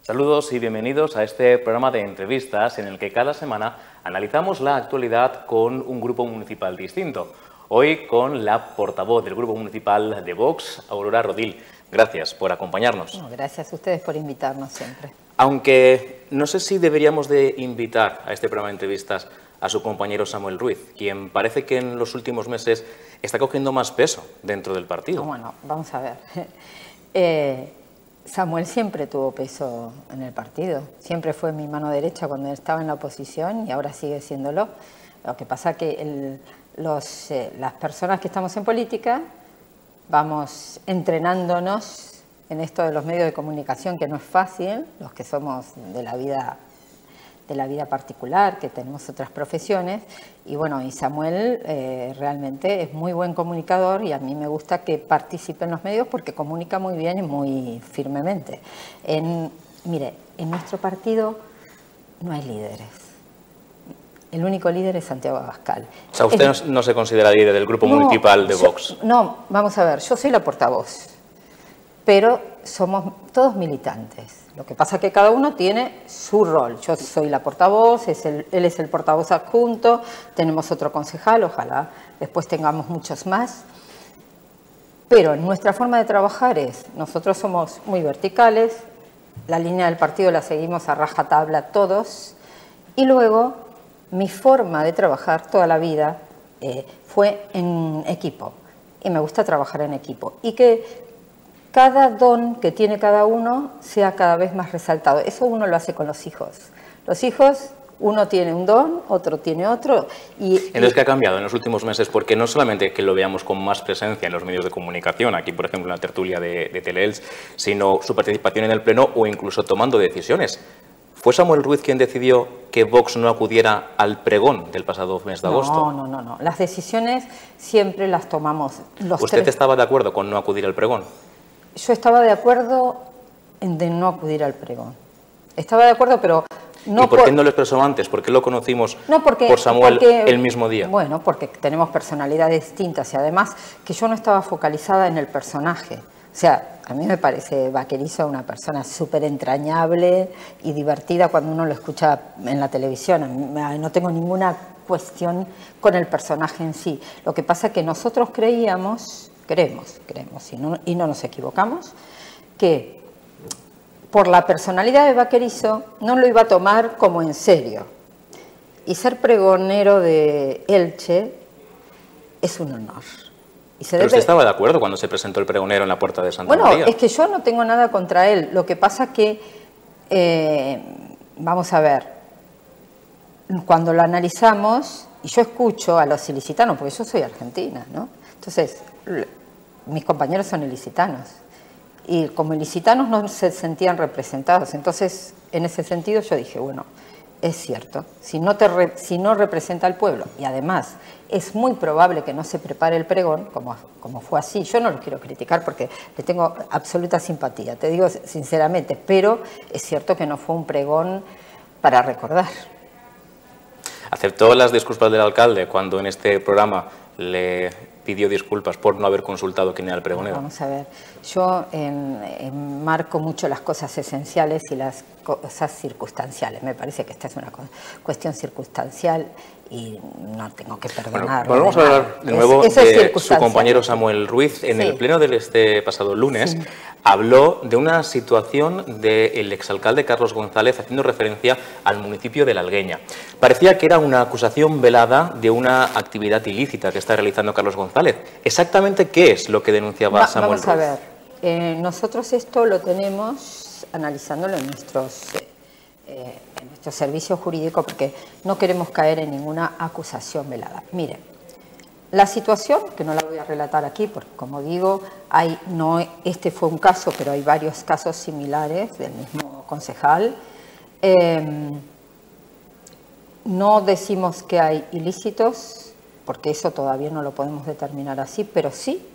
Saludos y bienvenidos a este programa de entrevistas en el que cada semana analizamos la actualidad con un grupo municipal distinto. Hoy con la portavoz del grupo municipal de Vox, Aurora Rodil. Gracias por acompañarnos. No, gracias a ustedes por invitarnos siempre. Aunque no sé si deberíamos de invitar a este programa de entrevistas a su compañero Samuel Ruiz, quien parece que en los últimos meses está cogiendo más peso dentro del partido. No, bueno, vamos a ver. Samuel siempre tuvo peso en el partido. Siempre fue mi mano derecha cuando estaba en la oposición y ahora sigue siéndolo. Lo que pasa que las personas que estamos en política vamos entrenándonos en esto de los medios de comunicación, que no es fácil, los que somos de la vida particular, que tenemos otras profesiones, y bueno, y Samuel realmente es muy buen comunicador y a mí me gusta que participe en los medios porque comunica muy bien y muy firmemente. Mire, en nuestro partido no hay líderes. El único líder es Santiago Abascal. O sea, usted no se considera líder del grupo municipal de Vox. No, vamos a ver, yo soy la portavoz, pero somos todos militantes. Lo que pasa es que cada uno tiene su rol. Yo soy la portavoz, él es el portavoz adjunto, tenemos otro concejal, ojalá después tengamos muchos más. Pero nuestra forma de trabajar nosotros somos muy verticales, la línea del partido la seguimos a rajatabla todos, y luego mi forma de trabajar toda la vida fue en equipo, y me gusta trabajar en equipo, y que cada don que tiene cada uno sea cada vez más resaltado. Eso uno lo hace con los hijos. Los hijos, uno tiene un don, otro tiene otro. Entonces, ¿qué ha cambiado en los últimos meses? Porque no solamente que lo veamos con más presencia en los medios de comunicación, aquí por ejemplo en la tertulia de Teleelch, sino su participación en el Pleno o incluso tomando decisiones. ¿Fue Samuel Ruiz quien decidió que Vox no acudiera al pregón del pasado mes de agosto? No. Las decisiones siempre las tomamos los tres. ¿Usted estaba de acuerdo con no acudir al pregón? Yo estaba de acuerdo en no acudir al pregón. Estaba de acuerdo, pero no. ¿Y por qué no lo expresó antes? ¿Por qué lo conocimos por Samuel el mismo día? Bueno, porque tenemos personalidades distintas y además que yo no estaba focalizada en el personaje. O sea, a mí me parece Vaquerizo una persona súper entrañable y divertida cuando uno lo escucha en la televisión. No tengo ninguna cuestión con el personaje en sí. Lo que pasa es que nosotros creemos y no nos equivocamos, que por la personalidad de Vaquerizo no lo iba a tomar como en serio. Y ser pregonero de Elche es un honor. Pero usted estaba de acuerdo cuando se presentó el pregonero en la puerta de Santa María. Bueno, es que yo no tengo nada contra él. Lo que pasa que, vamos a ver, cuando lo analizamos, y yo escucho a los ilicitanos, porque yo soy argentina, ¿no? Entonces, mis compañeros son ilicitanos y como ilicitanos no se sentían representados. Entonces, en ese sentido yo dije, bueno, es cierto, si no representa al pueblo y además es muy probable que no se prepare el pregón, como fue así, yo no lo quiero criticar porque le tengo absoluta simpatía, te digo sinceramente, pero es cierto que no fue un pregón para recordar. ¿Aceptó las disculpas del alcalde cuando en este programa le pidió disculpas por no haber consultado quién era el pregonero? Vamos a ver, yo marco mucho las cosas esenciales y las cosas circunstanciales. Me parece que esta es una cuestión circunstancial y no tengo que perdonarlo. Bueno, vamos a hablar de nuevo de su compañero Samuel Ruiz. En el pleno de este pasado lunes habló de una situación del exalcalde Carlos González haciendo referencia al municipio de La Algueña. Parecía que era una acusación velada de una actividad ilícita que está realizando Carlos González. ¿Exactamente qué es lo que denunciaba Samuel Ruiz? Vamos a ver, nosotros esto lo tenemos analizándolo en nuestro servicio jurídico porque no queremos caer en ninguna acusación velada. Mire, la situación, que no la voy a relatar aquí porque como digo, este fue un caso, pero hay varios casos similares del mismo concejal. No decimos que hay ilícitos, porque eso todavía no lo podemos determinar así, pero sí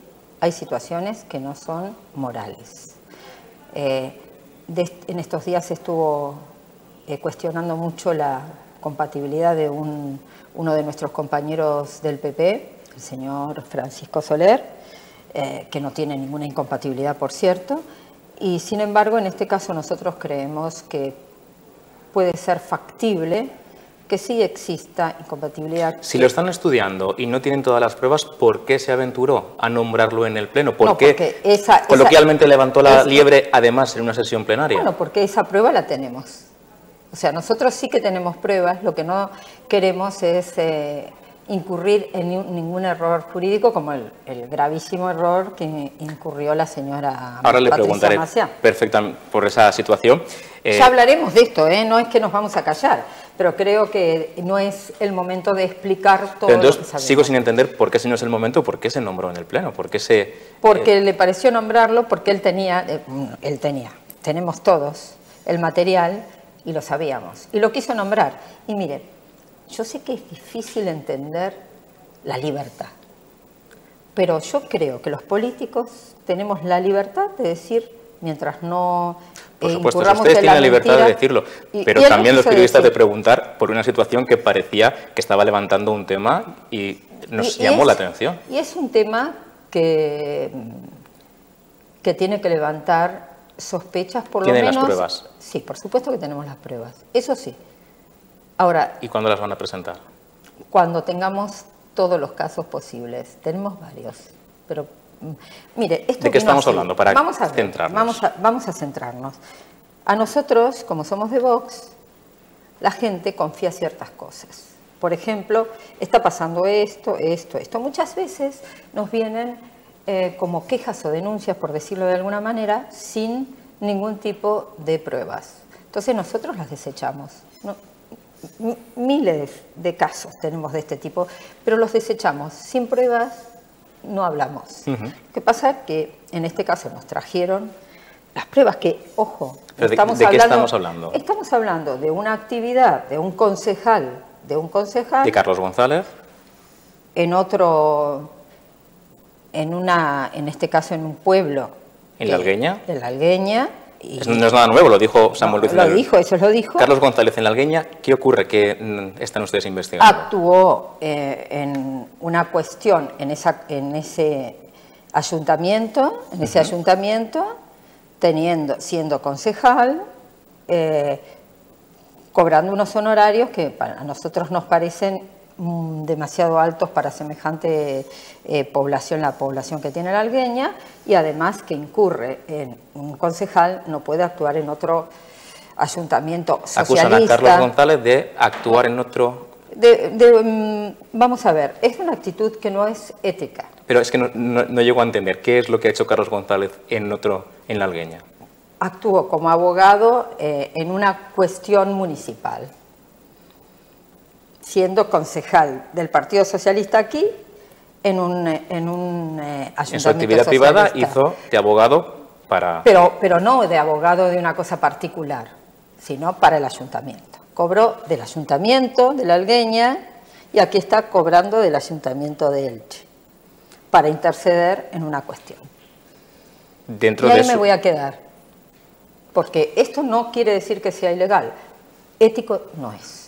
hay situaciones que no son morales. En estos días estuvo cuestionando mucho la compatibilidad de uno de nuestros compañeros del PP, el señor Francisco Soler, que no tiene ninguna incompatibilidad, por cierto, Y sin embargo, en este caso nosotros creemos que puede ser factible que sí exista incompatibilidad. Si lo están estudiando y no tienen todas las pruebas, ¿por qué se aventuró a nombrarlo en el Pleno? ¿Por qué coloquialmente levantó la liebre, además, en una sesión plenaria? Bueno, porque esa prueba la tenemos. O sea, nosotros sí que tenemos pruebas, lo que no queremos es incurrir en ningún error jurídico, como el gravísimo error que incurrió la señora Ahora le preguntaré perfectamente por esa situación. Ya hablaremos de esto, no es que nos vamos a callar, pero creo que no es el momento de explicar todo. Pero entonces sigo sin entender por qué si no es el momento, por qué se nombró en el Pleno, por qué se... Porque le pareció nombrarlo, porque él tenía, tenemos todos el material y lo sabíamos, y lo quiso nombrar. Y miren, yo sé que es difícil entender la libertad, pero yo creo que los políticos tenemos la libertad de decir, mientras no por supuesto, ustedes tienen la libertad de decirlo, pero también los periodistas de preguntar por una situación que parecía que estaba levantando un tema y nos llamó la atención. Y es un tema que tiene que levantar sospechas, por lo menos. ¿Tienen las pruebas? Sí, por supuesto que tenemos las pruebas, eso sí. Ahora, ¿y cuándo las van a presentar? Cuando tengamos todos los casos posibles. Tenemos varios, pero mire, esto ¿de qué estamos hablando? Para centrarnos. Vamos a centrarnos. A nosotros, como somos de Vox, la gente confía ciertas cosas. Por ejemplo, está pasando esto. Muchas veces nos vienen como quejas o denuncias, por decirlo de alguna manera, sin ningún tipo de pruebas. Entonces nosotros las desechamos. Miles de casos tenemos de este tipo, pero los desechamos. Sin pruebas no hablamos. Lo que pasa es que en este caso nos trajeron las pruebas que, ojo, ¿de qué estamos hablando? Estamos hablando de una actividad de un concejal, de Carlos González, en este caso en un pueblo. ¿En La Algueña? En La Algueña. No es nada nuevo, lo dijo Samuel Ruiz. Eso lo dijo. Carlos González en La Algueña, ¿qué ocurre? ¿Qué están ustedes investigando? Actuó en una cuestión en ese ayuntamiento, siendo concejal, cobrando unos honorarios que a nosotros nos parecen demasiado altos para semejante población, la población que tiene La Algueña, y además que incurre en un concejal, no puede actuar en otro ayuntamiento socialista. Acusan a Carlos González de actuar en otro... vamos a ver, es una actitud que no es ética. Pero es que no llego a entender, ¿qué es lo que ha hecho Carlos González en La Algueña? Actuó como abogado en una cuestión municipal, siendo concejal del Partido Socialista aquí, en un ayuntamiento. En su actividad privada hizo de abogado para... Pero no de abogado de una cosa particular, sino para el ayuntamiento. Cobró del ayuntamiento de La Algueña y aquí está cobrando del ayuntamiento de Elche, para interceder en una cuestión. Dentro y ahí de me voy a quedar, porque esto no quiere decir que sea ilegal, ético no es.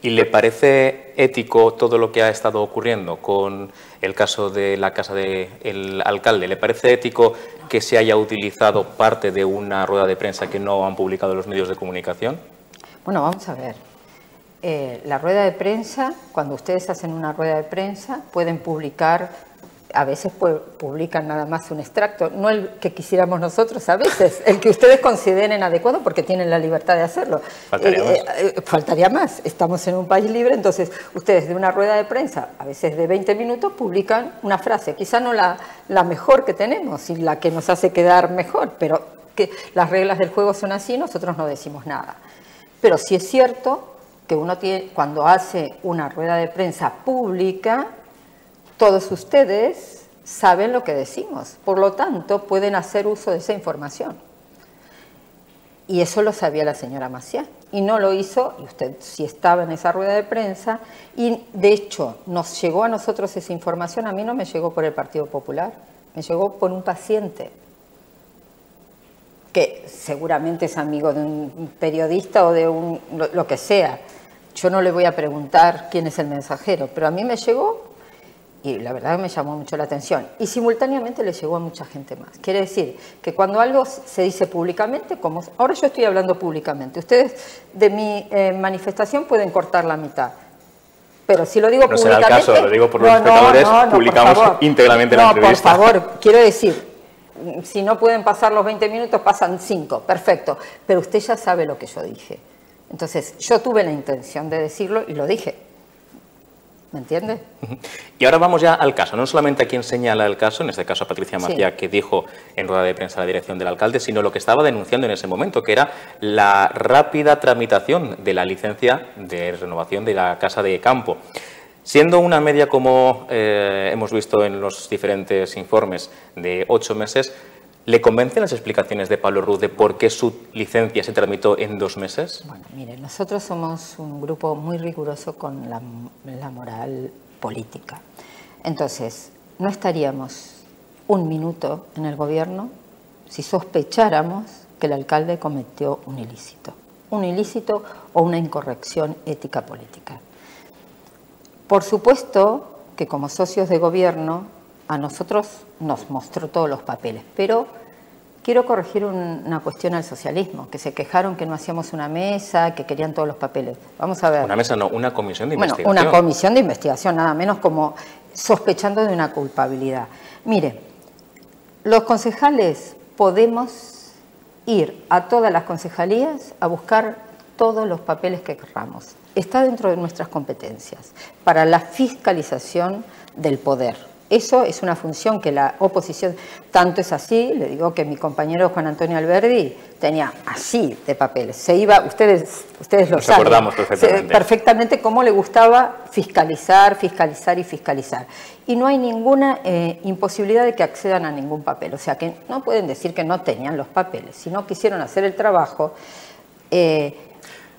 ¿Y le parece ético todo lo que ha estado ocurriendo con el caso de la casa del alcalde? ¿Le parece ético que se haya utilizado parte de una rueda de prensa que no han publicado los medios de comunicación? Bueno, vamos a ver. La rueda de prensa, cuando ustedes hacen una rueda de prensa, pueden publicar, a veces publican nada más un extracto, no el que quisiéramos nosotros a veces, el que ustedes consideren adecuado porque tienen la libertad de hacerlo. Faltaría más. Estamos en un país libre, entonces ustedes de una rueda de prensa, a veces de 20 minutos, publican una frase, quizá no la mejor que tenemos y la que nos hace quedar mejor, pero que las reglas del juego son así, nosotros no decimos nada. Pero sí es cierto que uno tiene, cuando hace una rueda de prensa pública, todos ustedes saben lo que decimos, por lo tanto pueden hacer uso de esa información. Y eso lo sabía la señora Maciá, y no lo hizo, y usted sí estaba en esa rueda de prensa, y de hecho nos llegó a nosotros esa información, a mí no me llegó por el Partido Popular, me llegó por un paciente, que seguramente es amigo de un periodista o de lo que sea. Yo no le voy a preguntar quién es el mensajero, pero a mí me llegó. y la verdad me llamó mucho la atención. Y simultáneamente le llegó a mucha gente más. Quiere decir que cuando algo se dice públicamente, como ahora yo estoy hablando públicamente, ustedes de mi manifestación pueden cortar la mitad. Pero si lo digo públicamente... No será el caso, lo digo por los espectadores, publicamos íntegramente la entrevista. No, por favor, quiero decir, si no pueden pasar los 20 minutos, pasan 5, perfecto. Pero usted ya sabe lo que yo dije. Entonces, yo tuve la intención de decirlo y lo dije. ¿Me entiende? Y ahora vamos ya al caso. No solamente a quien señala el caso, en este caso a Patricia Maciá, que dijo en rueda de prensa la dirección del alcalde, sino lo que estaba denunciando en ese momento, que era la rápida tramitación de la licencia de renovación de la casa de campo. Siendo una media, como hemos visto en los diferentes informes, de 8 meses, ¿le convencen las explicaciones de Pablo Ruz de por qué su licencia se tramitó en 2 meses? Bueno, mire, nosotros somos un grupo muy riguroso con la moral política. Entonces, no estaríamos un minuto en el gobierno si sospecháramos que el alcalde cometió un ilícito o una incorrección ética política. Por supuesto que como socios de gobierno a nosotros nos mostró todos los papeles, pero quiero corregir una cuestión al socialismo, que se quejaron que no hacíamos una mesa, que querían todos los papeles. Vamos a ver. Una mesa no, una comisión de investigación. Bueno, una comisión de investigación, nada menos como sospechando de una culpabilidad. Mire, los concejales podemos ir a todas las concejalías a buscar todos los papeles que querramos. Está dentro de nuestras competencias para la fiscalización del poder. Eso es una función que la oposición, tanto es así, le digo que mi compañero Juan Antonio Alberdi tenía así de papeles. Se iba, ustedes lo saben. Nos acordamos perfectamente cómo le gustaba fiscalizar. Y no hay ninguna imposibilidad de que accedan a ningún papel. O sea que no pueden decir que no tenían los papeles. Si no quisieron hacer el trabajo...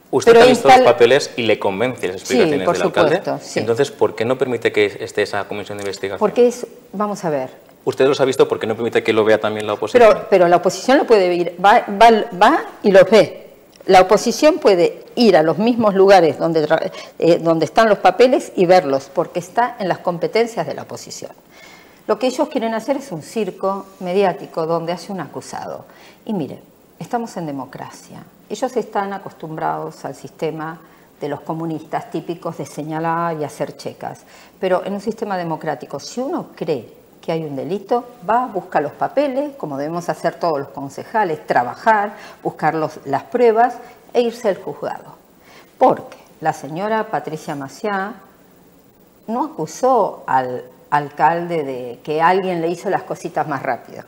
Usted ha visto los papeles y le convence las explicaciones del alcalde. Sí. Entonces, ¿por qué no permite que esté esa comisión de investigación? Porque vamos a ver. Usted los ha visto, ¿por qué no permite que lo vea también la oposición? Pero la oposición lo puede ir, va y lo ve. La oposición puede ir a los mismos lugares donde están los papeles y verlos, porque está en las competencias de la oposición. Lo que ellos quieren hacer es un circo mediático donde hace un acusado. Y mire, estamos en democracia. Ellos están acostumbrados al sistema de los comunistas típicos de señalar y hacer checas. Pero en un sistema democrático, si uno cree que hay un delito, va, busca los papeles, como debemos hacer todos los concejales, trabajar, buscar las pruebas e irse al juzgado. Porque la señora Patricia Maciá no acusó al alcalde de que alguien le hizo las cositas más rápido.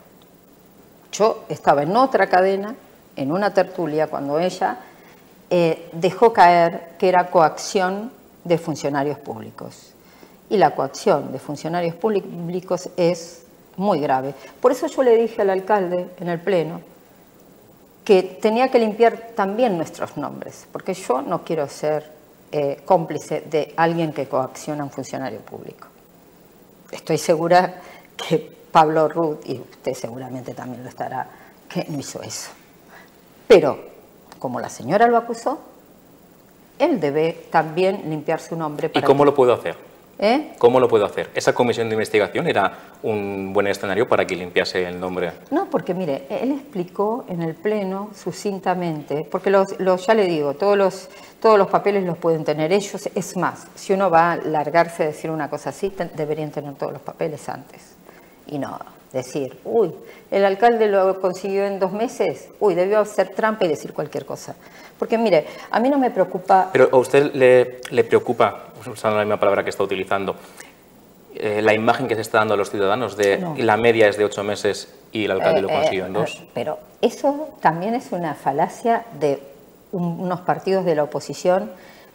Yo estaba en otra cadena, en una tertulia, cuando ella dejó caer que era coacción de funcionarios públicos. Y la coacción de funcionarios públicos es muy grave. Por eso yo le dije al alcalde en el pleno que tenía que limpiar también nuestros nombres, porque yo no quiero ser cómplice de alguien que coacciona a un funcionario público. Estoy segura que Pablo Ruz, y usted seguramente también lo estará, que no hizo eso. Pero, como la señora lo acusó, él debe también limpiar su nombre. ¿Y cómo lo puedo hacer? ¿Cómo lo puedo hacer? ¿Esa comisión de investigación era un buen escenario para que limpiase el nombre? No, porque mire, él explicó en el pleno sucintamente, porque ya le digo, todos los papeles los pueden tener ellos. Es más, si uno va a largarse a decir una cosa así, deberían tener todos los papeles antes. Y no decir, uy, el alcalde lo consiguió en 2 meses, uy, debió hacer trampa y decir cualquier cosa. Porque mire, a mí no me preocupa... Pero a usted le preocupa, usando la misma palabra que está utilizando, la imagen que se está dando a los ciudadanos de la media es de 8 meses y el alcalde lo consiguió en 2. Pero eso también es una falacia de unos partidos de la oposición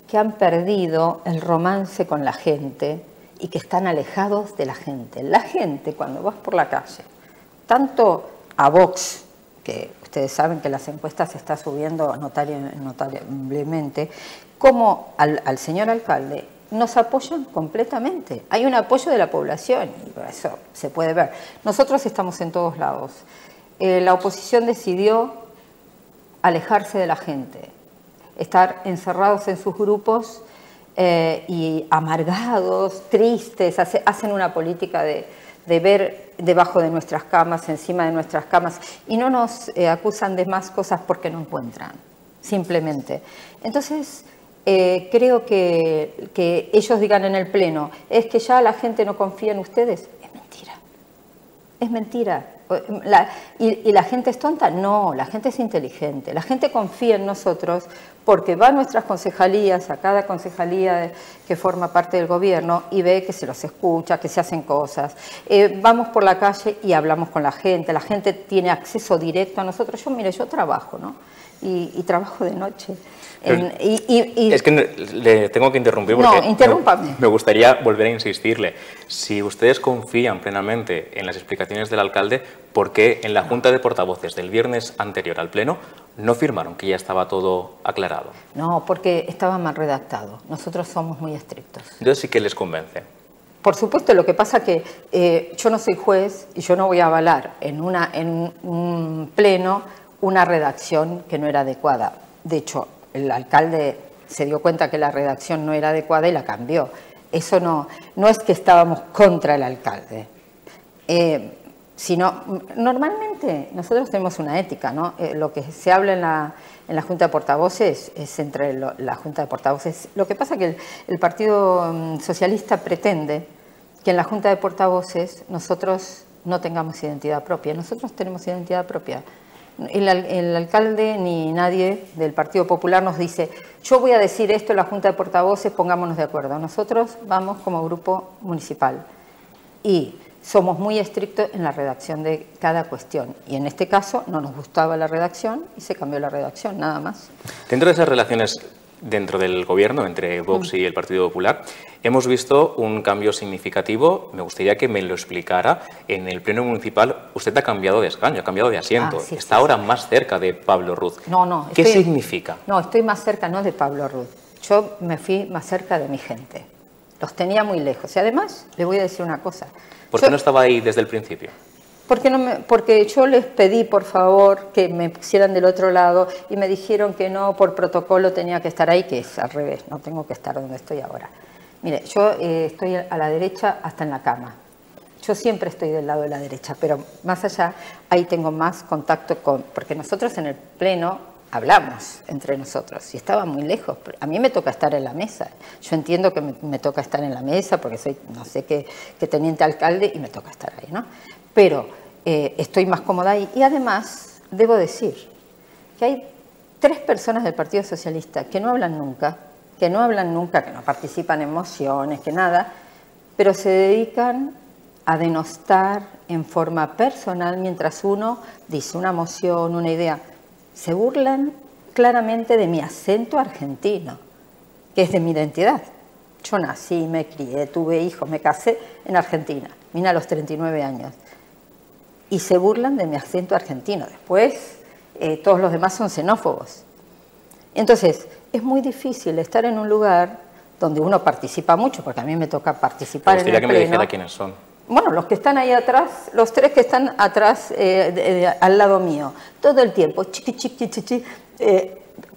que han perdido el romance con la gente y que están alejados de la gente. La gente, cuando vas por la calle, tanto a Vox, que ustedes saben que las encuestas se está subiendo notablemente, como al señor alcalde, nos apoyan completamente. Hay un apoyo de la población, y eso se puede ver. Nosotros estamos en todos lados. La oposición decidió alejarse de la gente, estar encerrados en sus grupos y amargados, tristes, hacen una política de ver debajo de nuestras camas, encima de nuestras camas, y no nos acusan de más cosas porque no encuentran, simplemente. Entonces, creo que ellos digan en el Pleno, es que ya la gente no confía en ustedes. Es mentira. Es mentira. ¿Y la gente es tonta? No, la gente es inteligente. La gente confía en nosotros porque va a nuestras concejalías, a cada concejalía que forma parte del gobierno y ve que se los escucha, que se hacen cosas. Vamos por la calle y hablamos con la gente tiene acceso directo a nosotros. Yo trabajo, ¿no? Y trabajo de noche. Es que le tengo que interrumpir porque no, interrúmpame. Me gustaría volver a insistirle. Si ustedes confían plenamente en las explicaciones del alcalde, ¿por qué en la Junta de Portavoces del viernes anterior al Pleno no firmaron que ya estaba todo aclarado? No, porque estaba mal redactado. Nosotros somos muy estrictos. Entonces sí que les convence. Por supuesto, lo que pasa que yo no soy juez y yo no voy a avalar en un Pleno una redacción que no era adecuada. De hecho, el alcalde se dio cuenta que la redacción no era adecuada y la cambió. Eso no es que estábamos contra el alcalde, sino normalmente nosotros tenemos una ética, ¿no? Lo que se habla en la Junta de Portavoces es entre la Junta de Portavoces. Lo que pasa es que el Partido Socialista pretende que en la Junta de Portavoces nosotros no tengamos identidad propia. Nosotros tenemos identidad propia. El alcalde ni nadie del Partido Popular nos dice, yo voy a decir esto en la Junta de Portavoces, pongámonos de acuerdo. Nosotros vamos como grupo municipal y somos muy estrictos en la redacción de cada cuestión. Y en este caso no nos gustaba la redacción y se cambió la redacción, nada más. Dentro de esas relaciones dentro del gobierno, entre Vox y el Partido Popular, hemos visto un cambio significativo. Me gustaría que me lo explicara. En el Pleno Municipal usted ha cambiado de escaño, ha cambiado de asiento. Sí, Está ahora más cerca de Pablo Ruz. No. ¿Qué significa? No, estoy más cerca no de Pablo Ruz. Yo me fui más cerca de mi gente. Los tenía muy lejos. Y además, le voy a decir una cosa. ¿Por qué no estaba ahí desde el principio? Porque yo les pedí, por favor, que me pusieran del otro lado y me dijeron que no, por protocolo tenía que estar ahí, que es al revés, no tengo que estar donde estoy ahora. Mire, yo estoy a la derecha hasta en la cama. Yo siempre estoy del lado de la derecha, pero más allá, ahí tengo más contacto porque nosotros en el Pleno hablamos entre nosotros y estaba muy lejos. A mí me toca estar en la mesa. Yo entiendo que me toca estar en la mesa porque soy, no sé qué teniente alcalde y me toca estar ahí, ¿no? Pero estoy más cómoda ahí. Y además, debo decir que hay 3 personas del Partido Socialista que no hablan nunca, que no participan en mociones, que nada, pero se dedican a denostar en forma personal mientras uno dice una moción, una idea. Se burlan claramente de mi acento argentino, que es de mi identidad. Yo nací, me crié, tuve hijos, me casé en Argentina, vine a los 39 años. Y se burlan de mi acento argentino. Después, todos los demás son xenófobos. Entonces, es muy difícil estar en un lugar donde uno participa mucho, porque a mí me toca participar en el Pleno. Me dijera quiénes son. Bueno, los que están ahí atrás, los 3 que están atrás al lado mío, todo el tiempo,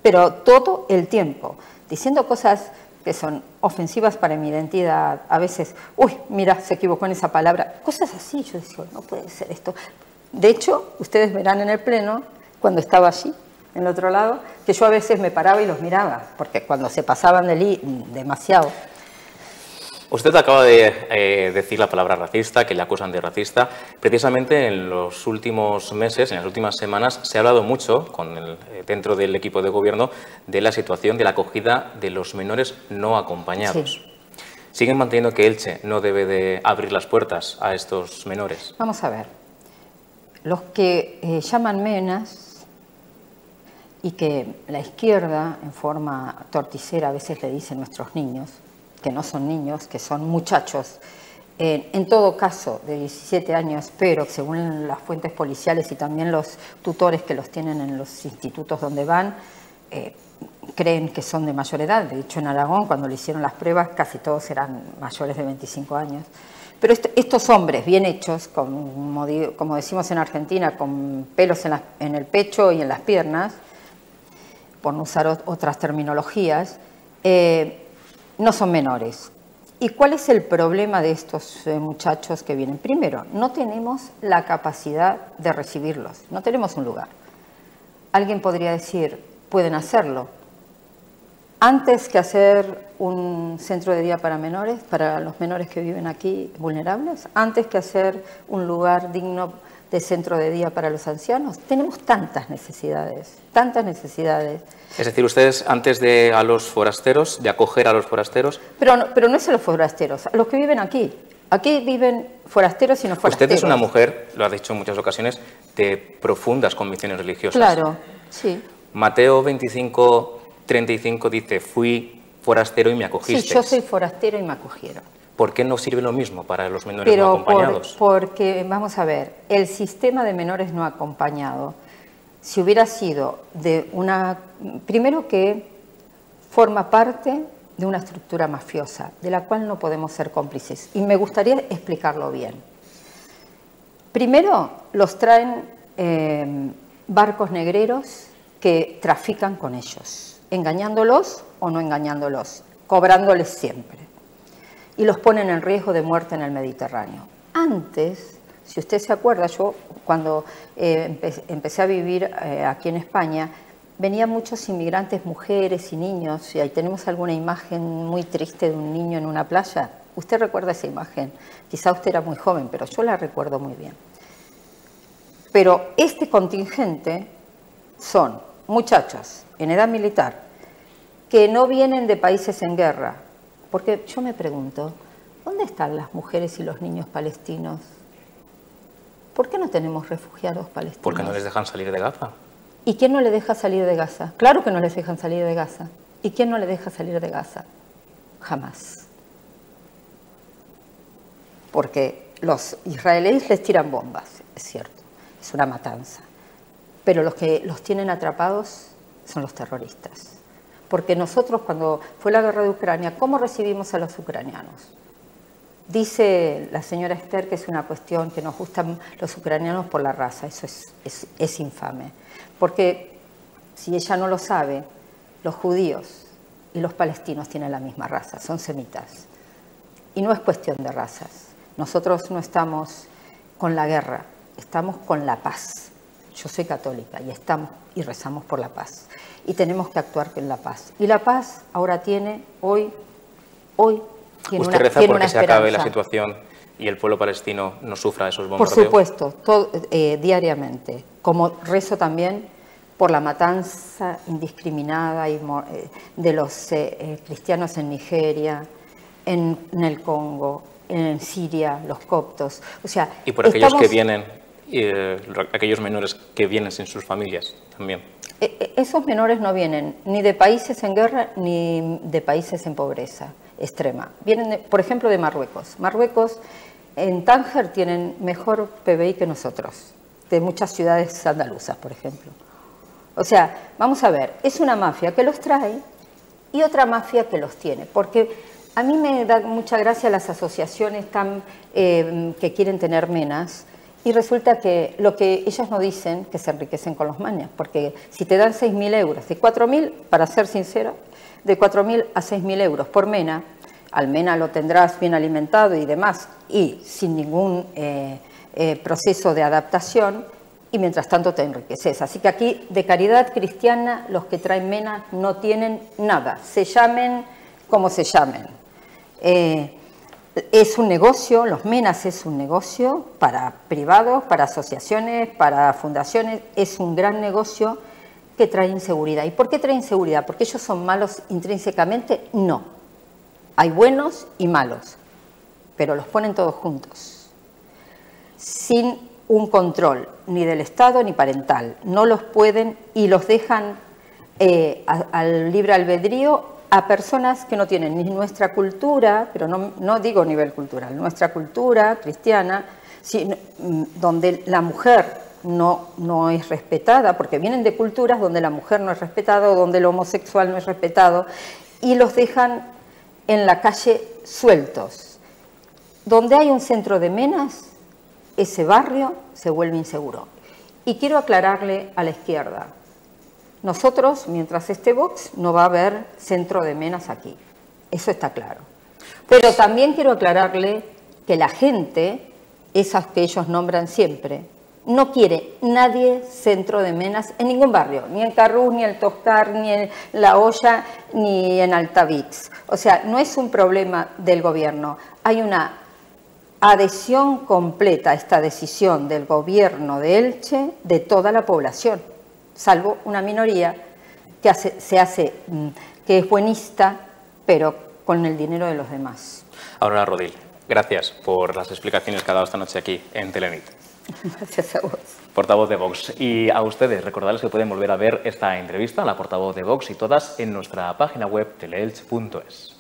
pero todo el tiempo, diciendo cosas que son ofensivas para mi identidad, a veces, uy, mira, se equivocó en esa palabra, cosas así. Yo decía, no puede ser esto. De hecho, ustedes verán en el Pleno, cuando estaba allí, en el otro lado, que yo a veces me paraba y los miraba, porque cuando se pasaban demasiado. Usted acaba de decir la palabra racista, que le acusan de racista. Precisamente en los últimos meses, en las últimas semanas, se ha hablado mucho dentro del equipo de gobierno de la situación de la acogida de los menores no acompañados. Sí. ¿Siguen manteniendo que Elche no debe de abrir las puertas a estos menores? Vamos a ver. Los que llaman menas y que la izquierda, en forma torticera, a veces le dicen nuestros niños, que no son niños, que son muchachos, en todo caso de 17 años, pero según las fuentes policiales y también los tutores que los tienen en los institutos donde van, creen que son de mayor edad. De hecho, en Aragón, cuando le hicieron las pruebas, casi todos eran mayores de 25 años. Pero estos hombres bien hechos, como decimos en Argentina, con pelos en el pecho y en las piernas, por no usar otras terminologías, no son menores. ¿Y cuál es el problema de estos muchachos que vienen? Primero, no tenemos la capacidad de recibirlos, no tenemos un lugar. Alguien podría decir, pueden hacerlo. Antes que hacer un centro de día para menores, para los menores que viven aquí vulnerables, antes que hacer un lugar digno de centro de día para los ancianos, tenemos tantas necesidades, tantas necesidades. Es decir, ustedes antes de a los forasteros, de acoger a los forasteros... Pero no es a los forasteros, a los que viven aquí. Aquí viven forasteros y no forasteros. Usted es una mujer, lo ha dicho en muchas ocasiones, de profundas convicciones religiosas. Claro, sí. Mateo 25:35 dice, fui forastero y me acogisteis. Sí, yo soy forastero y me acogieron. ¿Por qué no sirve lo mismo para los menores no acompañados? Porque, vamos a ver, el sistema de menores no acompañado, si hubiera sido de una... Primero que forma parte de una estructura mafiosa, de la cual no podemos ser cómplices. Y me gustaría explicarlo bien. Primero, los traen barcos negreros que trafican con ellos, engañándolos o no engañándolos, cobrándoles siempre. Y los ponen en riesgo de muerte en el Mediterráneo. Antes, si usted se acuerda, yo cuando empecé a vivir aquí en España, venían muchos inmigrantes, mujeres y niños, y ahí tenemos alguna imagen muy triste de un niño en una playa. ¿Usted recuerda esa imagen? Quizá usted era muy joven, pero yo la recuerdo muy bien. Pero este contingente son muchachos en edad militar que no vienen de países en guerra. Porque yo me pregunto, ¿dónde están las mujeres y los niños palestinos? ¿Por qué no tenemos refugiados palestinos? Porque no les dejan salir de Gaza. ¿Y quién no les deja salir de Gaza? Claro que no les dejan salir de Gaza. ¿Y quién no les deja salir de Gaza? Jamás. Porque los israelíes les tiran bombas, es cierto, es una matanza. Pero los que los tienen atrapados son los terroristas. Porque nosotros, cuando fue la guerra de Ucrania, ¿cómo recibimos a los ucranianos? Dice la señora Esther que es una cuestión que nos gustan los ucranianos por la raza. Eso es infame. Porque, si ella no lo sabe, los judíos y los palestinos tienen la misma raza, son semitas. Y no es cuestión de razas. Nosotros no estamos con la guerra, estamos con la paz. Yo soy católica y rezamos por la paz. Y tenemos que actuar en la paz. Y la paz ahora tiene, hoy tiene ¿Usted reza tiene porque se acabe la situación y el pueblo palestino no sufra esos bombardeos? Por supuesto, diariamente. Como rezo también por la matanza indiscriminada de los cristianos en Nigeria, en el Congo, en Siria, los coptos. O sea, y por aquellos que vienen, aquellos menores que vienen sin sus familias también. Esos menores no vienen ni de países en guerra ni de países en pobreza extrema. Vienen, por ejemplo, de Marruecos. Marruecos, en Tánger, tienen mejor PBI que nosotros, de muchas ciudades andaluzas, por ejemplo. O sea, vamos a ver, es una mafia que los trae y otra mafia que los tiene. Porque a mí me da mucha gracia las asociaciones que quieren tener menas. Y resulta que lo que ellas no dicen, que se enriquecen con los mañas, porque si te dan 6.000 euros, de 4.000, para ser sincero, de 4.000 a 6.000 euros por mena, al mena lo tendrás bien alimentado y demás, y sin ningún proceso de adaptación, y mientras tanto te enriqueces. Así que aquí, de caridad cristiana, los que traen mena no tienen nada, se llamen como se llamen. Es un negocio, los menas es un negocio para privados, para asociaciones, para fundaciones, es un gran negocio que trae inseguridad. ¿Y por qué trae inseguridad? ¿Porque ellos son malos intrínsecamente? No. Hay buenos y malos, pero los ponen todos juntos, sin un control ni del Estado ni parental. No los pueden y los dejan al libre albedrío a personas que no tienen ni nuestra cultura, pero no digo nivel cultural, nuestra cultura cristiana, donde la mujer no es respetada, porque vienen de culturas donde la mujer no es respetada o donde el homosexual no es respetado, y los dejan en la calle sueltos. Donde hay un centro de menas, ese barrio se vuelve inseguro. Y quiero aclararle a la izquierda, nosotros, mientras esté Vox, no va a haber centro de menas aquí. Eso está claro. Pero también quiero aclararle que la gente, esas que ellos nombran siempre, no quiere nadie centro de Menas en ningún barrio, ni en Carrús, ni en Toscar, ni en La Hoya, ni en Altavix. O sea, no es un problema del gobierno. Hay una adhesión completa a esta decisión del gobierno de Elche de toda la población, salvo una minoría que que es buenista, pero con el dinero de los demás. Aurora Rodil, gracias por las explicaciones que ha dado esta noche aquí en Telenit. Gracias a vos. Portavoz de Vox. Y a ustedes, recordarles que pueden volver a ver esta entrevista, la portavoz de Vox y todas, en nuestra página web teleelch.es.